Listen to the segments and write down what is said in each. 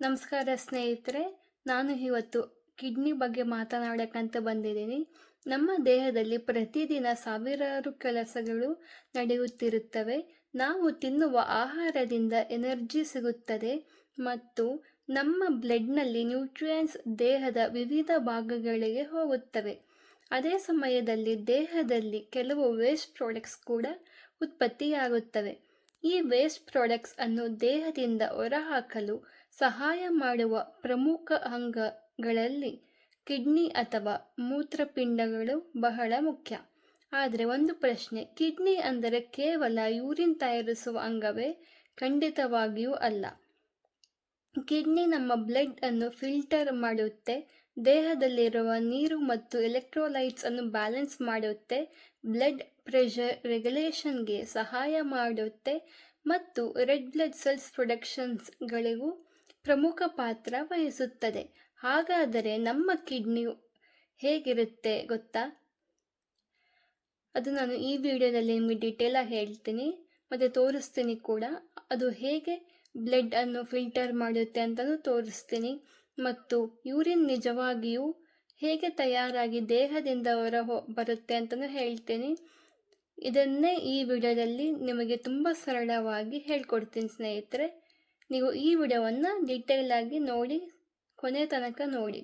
ನಮಸ್ಕಾರ ಸ್ನೇಹಿತರೆ, ನಾನು ಇವತ್ತು ಕಿಡ್ನಿ ಬಗ್ಗೆ ಮಾತನಾಡಕ್ಕಂತ ಬಂದಿದ್ದೀನಿ. ನಮ್ಮ ದೇಹದಲ್ಲಿ ಪ್ರತಿದಿನ ಸಾವಿರಾರು ಕೆಲಸಗಳು ನಡೆಯುತ್ತಿರುತ್ತವೆ. ನಾವು ತಿನ್ನುವ ಆಹಾರದಿಂದ ಎನರ್ಜಿ ಸಿಗುತ್ತದೆ ಮತ್ತು ನಮ್ಮ ಬ್ಲಡ್ನಲ್ಲಿ ನ್ಯೂಟ್ರಿಯೆಂಟ್ಸ್ ದೇಹದ ವಿವಿಧ ಭಾಗಗಳಿಗೆ ಹೋಗುತ್ತವೆ. ಅದೇ ಸಮಯದಲ್ಲಿ ದೇಹದಲ್ಲಿ ಕೆಲವು ವೇಸ್ಟ್ ಪ್ರಾಡಕ್ಟ್ಸ್ ಕೂಡ ಉತ್ಪತ್ತಿಯಾಗುತ್ತವೆ. ಈ ವೇಸ್ಟ್ ಪ್ರಾಡಕ್ಟ್ಸ್ ಅನ್ನು ದೇಹದಿಂದ ಹೊರಹಾಕಲು ಸಹಾಯ ಮಾಡುವ ಪ್ರಮುಖ ಅಂಗಗಳಲ್ಲಿ ಕಿಡ್ನಿ ಅಥವಾ ಮೂತ್ರಪಿಂಡಗಳು ಬಹಳ ಮುಖ್ಯ. ಆದರೆ ಒಂದು ಪ್ರಶ್ನೆ, ಕಿಡ್ನಿ ಅಂದರೆ ಕೇವಲ ಯೂರಿನ್ ತಯಾರಿಸುವ ಅಂಗವೇ? ಖಂಡಿತವಾಗಿಯೂ ಅಲ್ಲ. ಕಿಡ್ನಿ ನಮ್ಮ ಬ್ಲಡ್ ಅನ್ನು ಫಿಲ್ಟರ್ ಮಾಡುತ್ತೆ, ದೇಹದಲ್ಲಿರುವ ನೀರು ಮತ್ತು ಎಲೆಕ್ಟ್ರೋಲೈಟ್ಸ್ ಅನ್ನು ಬ್ಯಾಲೆನ್ಸ್ ಮಾಡುತ್ತೆ, ಬ್ಲಡ್ ಪ್ರೆಷರ್ ರೆಗ್ಯುಲೇಷನ್ಗೆ ಸಹಾಯ ಮಾಡುತ್ತೆ ಮತ್ತು ರೆಡ್ ಬ್ಲಡ್ ಸೆಲ್ಸ್ ಪ್ರೊಡಕ್ಷನ್ಸ್ಗಳಿಗೂ ಪ್ರಮುಖ ಪಾತ್ರ ವಹಿಸುತ್ತದೆ. ಹಾಗಾದರೆ ನಮ್ಮ ಕಿಡ್ನಿ ಹೇಗಿರುತ್ತೆ ಗೊತ್ತಾ? ಅದು ನಾನು ಈ ವಿಡಿಯೋದಲ್ಲಿ ನಿಮಗೆ ಡೀಟೇಲಾಗಿ ಹೇಳ್ತೀನಿ ಮತ್ತು ತೋರಿಸ್ತೀನಿ ಕೂಡ. ಅದು ಹೇಗೆ ಬ್ಲಡ್ ಅನ್ನು ಫಿಲ್ಟರ್ ಮಾಡುತ್ತೆ ಅಂತಲೂ ತೋರಿಸ್ತೀನಿ ಮತ್ತು ಯೂರಿನ್ ನಿಜವಾಗಿಯೂ ಹೇಗೆ ತಯಾರಾಗಿ ದೇಹದಿಂದ ಬರುತ್ತೆ ಅಂತಲೂ ಹೇಳ್ತೀನಿ. ಇದನ್ನೇ ಈ ವಿಡಿಯೋದಲ್ಲಿ ನಿಮಗೆ ತುಂಬ ಸರಳವಾಗಿ ಹೇಳ್ಕೊಡ್ತೀನಿ ಸ್ನೇಹಿತರೆ. ನೀವು ಈ ವಿಡಿಯೋವನ್ನು ಡೀಟೇಲ್ ಆಗಿ ನೋಡಿ, ಕೊನೆ ತನಕ ನೋಡಿ.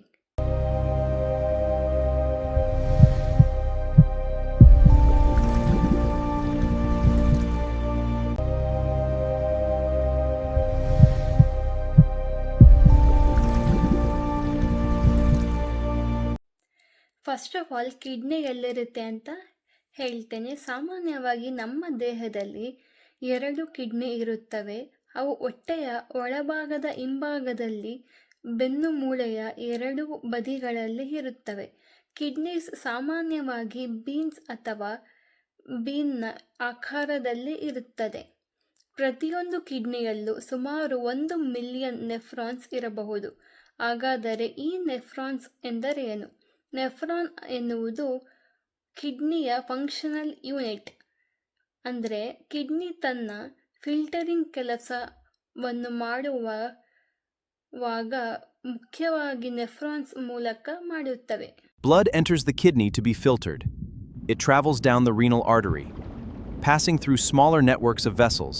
ಫಸ್ಟ್ ಆಫ್ ಆಲ್, ಕಿಡ್ನಿ ಎಲ್ಲಿರುತ್ತೆ ಅಂತ ಹೇಳ್ತೇನೆ. ಸಾಮಾನ್ಯವಾಗಿ ನಮ್ಮ ದೇಹದಲ್ಲಿ 2 ಕಿಡ್ನಿ ಇರುತ್ತವೆ. ಅವು ಹೊಟ್ಟೆಯ ಒಳಭಾಗದ ಹಿಂಭಾಗದಲ್ಲಿ ಬೆನ್ನು ಮೂಳೆಯ 2 ಬದಿಗಳಲ್ಲಿ ಇರುತ್ತವೆ. ಕಿಡ್ನೀಸ್ ಸಾಮಾನ್ಯವಾಗಿ ಬೀನ್ಸ್ ಅಥವಾ ಬೀನ್ನ ಆಕಾರದಲ್ಲಿ ಇರುತ್ತದೆ. ಪ್ರತಿಯೊಂದು ಕಿಡ್ನಿಯಲ್ಲೂ ಸುಮಾರು 1 ಮಿಲಿಯನ್ ನೆಫ್ರಾನ್ಸ್ ಇರಬಹುದು. ಹಾಗಾದರೆ ಈ ನೆಫ್ರಾನ್ಸ್ ಎಂದರೇನು? ನೆಫ್ರಾನ್ ಎನ್ನುವುದು ಕಿಡ್ನಿಯ ಫಂಕ್ಷನಲ್ ಯೂನಿಟ್. ಅಂದರೆ ಕಿಡ್ನಿ ತನ್ನ ಫಿಲ್ಟರಿಂಗ್ ಕೆಲಸವನ್ನು ಮಾಡುವಾಗ ಮುಖ್ಯವಾಗಿ ನೆಫ್ರಾನ್ಸ್ ಮೂಲಕ ಮಾಡುತ್ತವೆ. Blood enters the kidney to be filtered. It travels down the renal artery, passing through smaller networks of vessels,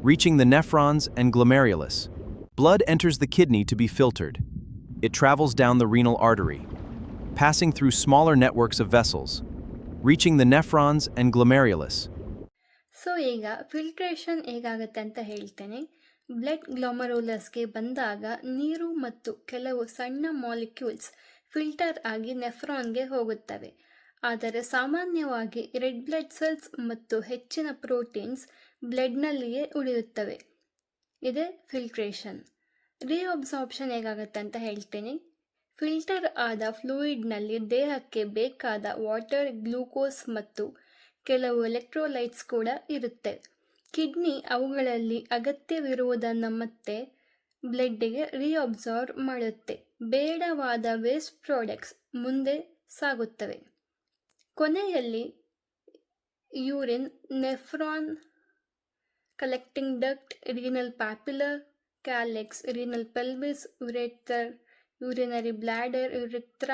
reaching the nephrons and glomerulus. Blood enters the kidney to be filtered. It travels down the renal artery, passing through smaller networks of vessels, reaching the nephrons and glomerulus. So ಈಗ filtration ಹೇಗಾಗುತ್ತೆ ಅಂತ ಹೇಳ್ತೇನೆ. Blood ಗ್ಲೊಮರುಲಸ್ಗೆ ಬಂದಾಗ ನೀರು ಮತ್ತು ಕೆಲವು ಸಣ್ಣ molecules filter ಆಗಿ ನೆಫ್ರಾನ್ಗೆ ಹೋಗುತ್ತವೆ. ಆದರೆ ಸಾಮಾನ್ಯವಾಗಿ ರೆಡ್ ಬ್ಲಡ್ ಸೆಲ್ಸ್ ಮತ್ತು ಹೆಚ್ಚಿನ ಪ್ರೋಟೀನ್ಸ್ ಬ್ಲಡ್ನಲ್ಲಿಯೇ ಉಳಿಯುತ್ತವೆ. ಇದೇ ಫಿಲ್ಟ್ರೇಷನ್. ರೀಅಬ್ಸಾರ್ಪ್ಷನ್ ಹೇಗಾಗುತ್ತೆ ಅಂತ ಹೇಳ್ತೀನಿ. ಫಿಲ್ಟರ್ ಆದ ಫ್ಲೂಯಿಡ್ನಲ್ಲಿ ದೇಹಕ್ಕೆ ಬೇಕಾದ ವಾಟರ್, ಗ್ಲೂಕೋಸ್ ಮತ್ತು ಕೆಲವು ಎಲೆಕ್ಟ್ರೋಲೈಟ್ಸ್ ಕೂಡ ಇರುತ್ತೆ. ಕಿಡ್ನಿ ಅವುಗಳಲ್ಲಿ ಅಗತ್ಯವಿರುವುದನ್ನು ಮತ್ತೆ ಬ್ಲಡ್ಗೆ ರೀಅಬ್ಸಾರ್ಬ್ ಮಾಡುತ್ತೆ. ಬೇಡವಾದ ವೇಸ್ಟ್ ಪ್ರಾಡಕ್ಟ್ಸ್ ಮುಂದೆ ಸಾಗುತ್ತವೆ. ಕೊನೆಯಲ್ಲಿ urine, nephron collecting duct, renal papillary, calyx, renal pelvis, ureter, urinary bladder, urethra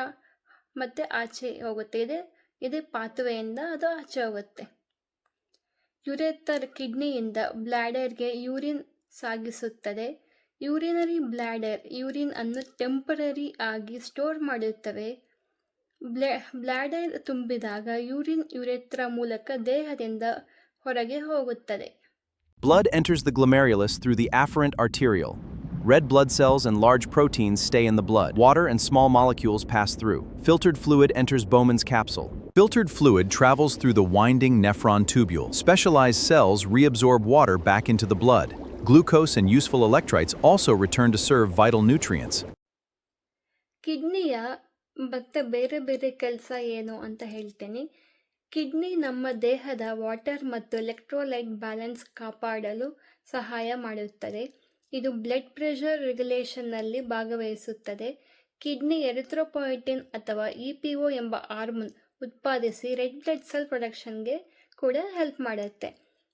ಮತ್ತು ಆಚೆ ಹೋಗುತ್ತೆ. ಇದೇ ಪಾತ್ವೆಯಿಂದ ಅದು ಆಚೆ ಹೋಗುತ್ತೆ. ಯುರೇಥರ್ ಕಿಡ್ನಿಯಿಂದ ಬ್ಲ್ಯಾಡರ್ಗೆ ಯೂರಿನ್ ಸಾಗಿಸುತ್ತದೆ. ಯೂರಿನರಿ ಬ್ಲ್ಯಾಡರ್ ಯೂರಿನ್ ಅನ್ನು ಟೆಂಪರರಿ ಆಗಿ ಸ್ಟೋರ್ ಮಾಡುತ್ತವೆ. ಬ್ಲ್ಯಾಡರ್ ತುಂಬಿದಾಗ ಯೂರಿನ್ ಯುರೇತ್ರ ಮೂಲಕ ದೇಹದಿಂದ ಹೊರಗೆ ಹೋಗುತ್ತದೆ. Blood enters the glomerulus through the afferent arteriole. Red blood cells and large proteins stay in the blood. Water and small molecules pass through. Filtered fluid enters Bowman's capsule. Filtered fluid travels through the winding nephron tubule. Specialized cells reabsorb water back into the blood. Glucose and useful electrolytes also return to serve vital nutrients. ಕಿಡ್ನಿಯ ಮತ್ತೆ ಬೇರೆ ಬೇರೆ ಕೆಲಸ ಏನು ಅಂತ ಹೇಳ್ತೇನೆ. Kidney ನಮ್ಮ ದೇಹದ water ಮತ್ತು ಎಲೆಕ್ಟ್ರೋಲೈಟ್ ಬ್ಯಾಲೆನ್ಸ್ ಕಾಪಾಡಲು ಸಹಾಯ ಮಾಡುತ್ತದೆ. ಇದು ಬ್ಲಡ್ ಪ್ರೆಷರ್ ರೆಗ್ಯುಲೇಷನ್ನಲ್ಲಿ ಭಾಗವಹಿಸುತ್ತದೆ. ಕಿಡ್ನಿ ಎರಿಥ್ರೋಪಾಯಿಟಿನ್ ಅಥವಾ EPO ಎಂಬ ಹಾರ್ಮೋನ್ ಉತ್ಪಾದಿಸಿ ರೆಡ್ ಬ್ಲಡ್ ಸೆಲ್ ಪ್ರೊಡಕ್ಷನ್ಗೆ ಕೂಡ ಹೆಲ್ಪ್ ಮಾಡುತ್ತೆ.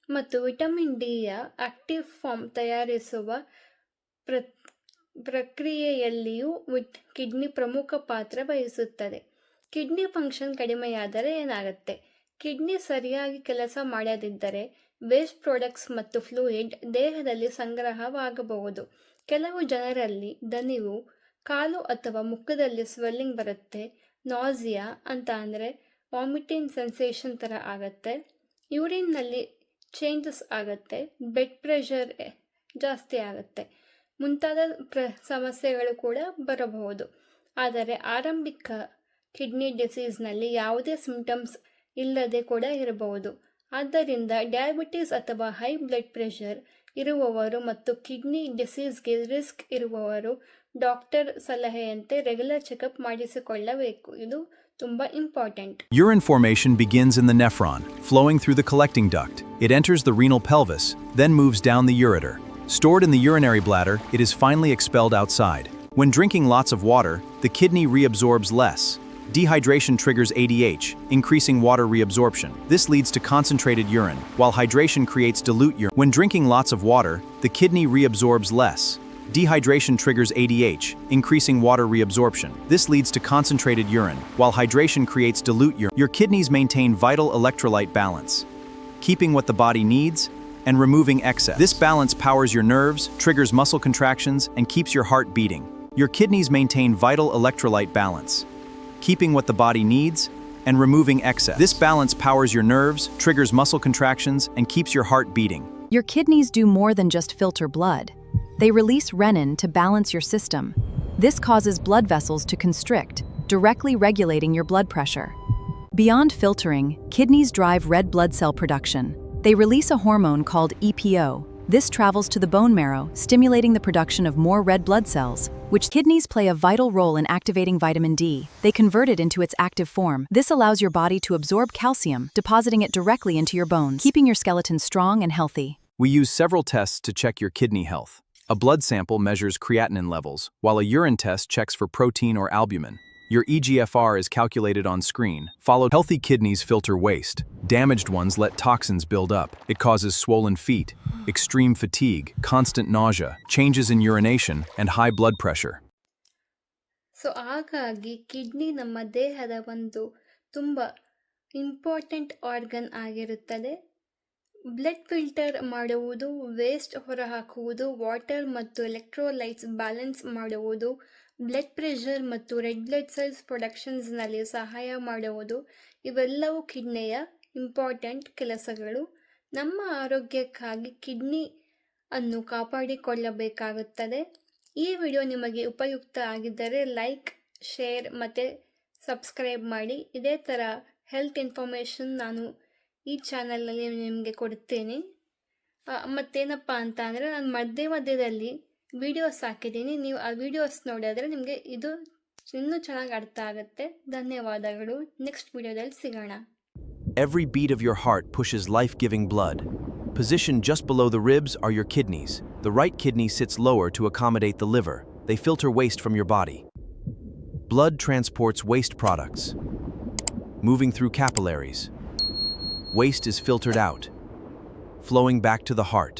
ಮತ್ತು ವಿಟಮಿನ್ ಡಿಯ ಆಕ್ಟಿವ್ ಫಾರ್ಮ್ ತಯಾರಿಸುವ ಪ್ರಕ್ರಿಯೆಯಲ್ಲಿಯೂ ಕಿಡ್ನಿ ಪ್ರಮುಖ ಪಾತ್ರ ವಹಿಸುತ್ತದೆ. ಕಿಡ್ನಿ ಫಂಕ್ಷನ್ ಕಡಿಮೆಯಾದರೆ ಏನಾಗುತ್ತೆ? ಕಿಡ್ನಿ ಸರಿಯಾಗಿ ಕೆಲಸ ಮಾಡದಿದ್ದರೆ ವೇಸ್ಟ್ ಪ್ರಾಡಕ್ಟ್ಸ್ ಮತ್ತು ಫ್ಲೂಯಿಡ್ ದೇಹದಲ್ಲಿ ಸಂಗ್ರಹವಾಗಬಹುದು. ಕೆಲವು ಜನರಲ್ಲಿ ದಣಿವು, ಕಾಲು ಅಥವಾ ಮುಖದಲ್ಲಿ ಸ್ವೆಲ್ಲಿಂಗ್ ಬರುತ್ತೆ, ನಾಸಿಯಾ ಅಂತ ಅಂದರೆ ವಾಮಿಟಿಂಗ್ ಸೆನ್ಸೇಷನ್ ಥರ ಆಗುತ್ತೆ, ಯೂರಿನ್ನಲ್ಲಿ ಚೇಂಜಸ್ ಆಗುತ್ತೆ, ಬ್ಲಡ್ ಪ್ರೆಷರ್ ಜಾಸ್ತಿ ಆಗುತ್ತೆ ಮುಂತಾದ ಸಮಸ್ಯೆಗಳು ಕೂಡ ಬರಬಹುದು. ಆದರೆ ಆರಂಭಿಕ ಕಿಡ್ನಿ ಡಿಸೀಸ್ನಲ್ಲಿ ಯಾವುದೇ ಸಿಂಪ್ಟಮ್ಸ್ ಇಲ್ಲದೆ ಕೂಡ ಇರಬಹುದು. ಆದ್ದರಿಂದ ಡಯಾಬಿಟಿಸ್ ಅಥವಾ ಹೈ ಬ್ಲಡ್ ಪ್ರೆಷರ್ ಇರುವವರು ಮತ್ತು ಕಿಡ್ನಿ ಡಿಸೀಸ್ಗೆ ರಿಸ್ಕ್ ಇರುವವರು ಡಾಕ್ಟರ್ ಸಲಹೆಯಂತೆ ರೆಗ್ಯುಲರ್ ಚೆಕಪ್ ಮಾಡಿಸಿಕೊಳ್ಳಬೇಕು. ಇದು ತುಂಬ important. Urine formation begins in the nephron, flowing through the collecting duct. It enters the renal pelvis, then moves down the ureter. Stored in the urinary bladder, it is finally expelled outside. When drinking lots of water, the kidney reabsorbs less. Dehydration triggers ADH, increasing water reabsorption. This leads to concentrated urine, while hydration creates dilute urine. When drinking lots of water, the kidney reabsorbs less. Dehydration triggers ADH, increasing water reabsorption. This leads to concentrated urine, while hydration creates dilute urine. Your kidneys maintain vital electrolyte balance, keeping what the body needs and removing excess. This balance powers your nerves, triggers muscle contractions, and keeps your heart beating. Your kidneys maintain vital electrolyte balance, keeping what the body needs and removing excess. This balance powers your nerves, triggers muscle contractions, and keeps your heart beating. Your kidneys do more than just filter blood. They release renin to balance your system. This causes blood vessels to constrict, directly regulating your blood pressure. Beyond filtering, kidneys drive red blood cell production. They release a hormone called EPO. This travels to the bone marrow, stimulating the production of more red blood cells, which kidneys play a vital role in activating vitamin D. They convert it into its active form. This allows your body to absorb calcium, depositing it directly into your bones, keeping your skeleton strong and healthy. We use several tests to check your kidney health. A blood sample measures creatinine levels, while a urine test checks for protein or albumin. Your EGFR is calculated on screen. Followed. Healthy kidneys filter waste. Damaged ones let toxins build up. It causes swollen feet, extreme fatigue, constant nausea, changes in urination, and high blood pressure. So ಹಾಗಾಗಿ kidney ನಮ್ಮ ದೇಹದ ಒಂದು ತುಂಬ important organ ಆಗಿರುತ್ತದೆ. Blood filter ಮಾಡುವುದು, waste ಹೊರಹಾಕುವುದು, water ಮತ್ತು electrolytes balance ಮಾಡುವುದು, blood pressure ಮತ್ತು ರೆಡ್ ಬ್ಲಡ್ ಸೆಲ್ಸ್ ಪ್ರೊಡಕ್ಷನ್ಸ್ನಲ್ಲಿ ಸಹಾಯ ಮಾಡುವುದು, ಇವೆಲ್ಲವೂ ಕಿಡ್ನಿಯ ಇಂಪಾರ್ಟೆಂಟ್ ಕೆಲಸಗಳು. ನಮ್ಮ ಆರೋಗ್ಯಕ್ಕಾಗಿ ಕಿಡ್ನಿ ಅನ್ನು ಕಾಪಾಡಿಕೊಳ್ಳಬೇಕಾಗುತ್ತದೆ. ಈ ವಿಡಿಯೋ ನಿಮಗೆ ಉಪಯುಕ್ತ ಆಗಿದ್ದರೆ ಲೈಕ್, ಶೇರ್ ಮತ್ತು ಸಬ್ಸ್ಕ್ರೈಬ್ ಮಾಡಿ. ಇದೇ ಥರ ಹೆಲ್ತ್ ಇನ್ಫಾರ್ಮೇಷನ್ ನಾನು ಈ ಚಾನಲಲ್ಲಿ ನಿಮಗೆ ಕೊಡ್ತೀನಿ. ಮತ್ತೇನಪ್ಪ ಅಂತ ಅಂದರೆ ನಾನು ಮಧ್ಯದಲ್ಲಿ ವಿಡಿಯೋಸ್ ಹಾಕಿದ್ದೀನಿ. ನೀವು ಆ ವಿಡಿಯೋಸ್ ನೋಡಿದ್ರೆ ನಿಮಗೆ ಇದು ಇನ್ನೂ ಚೆನ್ನಾಗಿ ಅರ್ಥ ಆಗುತ್ತೆ. ಧನ್ಯವಾದಗಳು. ನೆಕ್ಸ್ಟ್ ವಿಡಿಯೋದಲ್ಲಿ ಸಿಗೋಣ. Every beat of your heart pushes life-giving blood. Positioned just below the ribs are your kidneys. The right kidney sits lower to accommodate the liver. They filter waste from your body. Blood transports waste products, moving through capillaries. Waste is filtered out, flowing back to the heart.